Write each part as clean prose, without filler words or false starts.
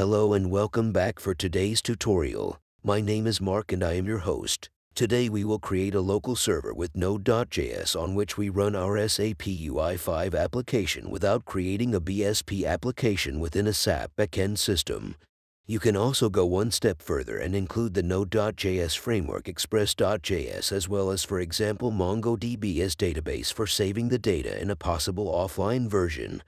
Hello and welcome back for today's tutorial. My name is Mark and I am your host. Today we will create a local server with Node.js on which we run our SAPUI5 application without creating a BSP application within a SAP backend system. You can also go one step further and include the Node.js framework Express.js as well as, for example, MongoDB as database for saving the data in a possible offline version.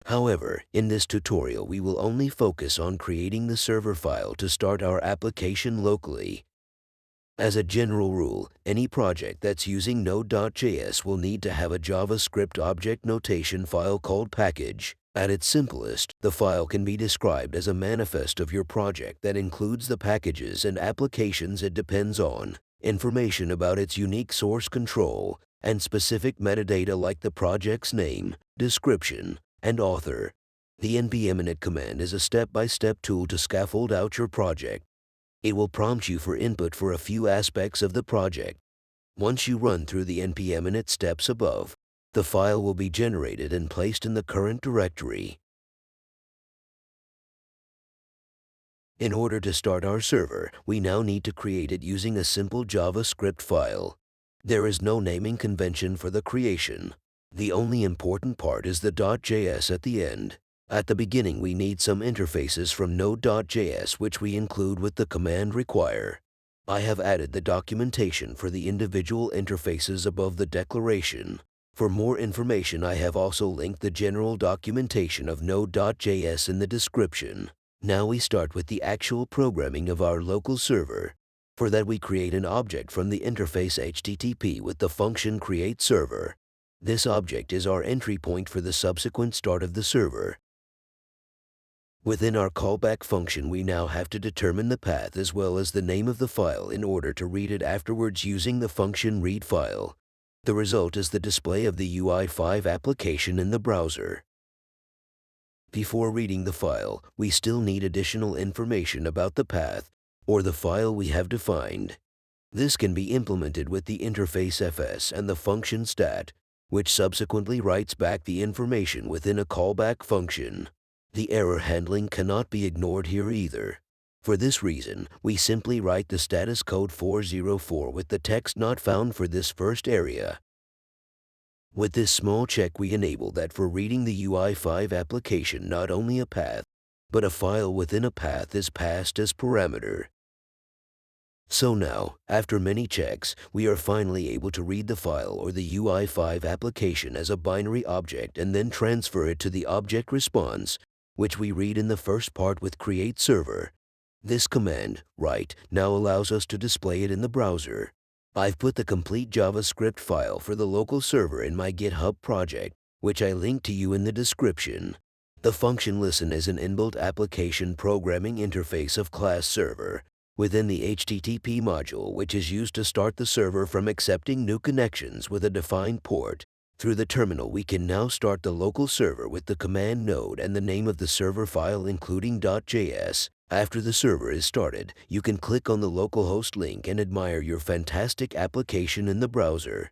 However, in this tutorial we will only focus on creating the server file to start our application locally. As a general rule, any project that's using Node.js will need to have a JavaScript object notation file called package. At its simplest, the file can be described as a manifest of your project that includes the packages and applications it depends on, information about its unique source control, and specific metadata like the project's name, description, and author. The npm init command is a step-by-step tool to scaffold out your project. It will prompt you for input for a few aspects of the project. Once you run through the npm init steps above, the file will be generated and placed in the current directory. In order to start our server, we now need to create it using a simple JavaScript file. There is no naming convention for the creation. The only important part is the .js at the end. At the beginning we need some interfaces from Node.js which we include with the command require. I have added the documentation for the individual interfaces above the declaration. For more information I have also linked the general documentation of Node.js in the description. Now we start with the actual programming of our local server. For that we create an object from the interface HTTP with the function createServer. This object is our entry point for the subsequent start of the server. Within our callback function we now have to determine the path as well as the name of the file in order to read it afterwards using the function readFile. The result is the display of the UI5 application in the browser. Before reading the file, we still need additional information about the path or the file we have defined. This can be implemented with the interface fs and the function stat, which subsequently writes back the information within a callback function. The error handling cannot be ignored here either. For this reason, we simply write the status code 404 with the text not found for this first area. With this small check we enable that for reading the UI5 application not only a path, but a file within a path is passed as parameter. So now, after many checks, we are finally able to read the file or the UI5 application as a binary object and then transfer it to the object response, which we read in the first part with createServer. This command, write, now allows us to display it in the browser. I've put the complete JavaScript file for the local server in my GitHub project, which I link to you in the description. The function listen is an inbuilt application programming interface of class server within the HTTP module, which is used to start the server from accepting new connections with a defined port. Through the terminal, we can now start the local server with the command node and the name of the server file including .js. After the server is started, you can click on the localhost link and admire your fantastic application in the browser.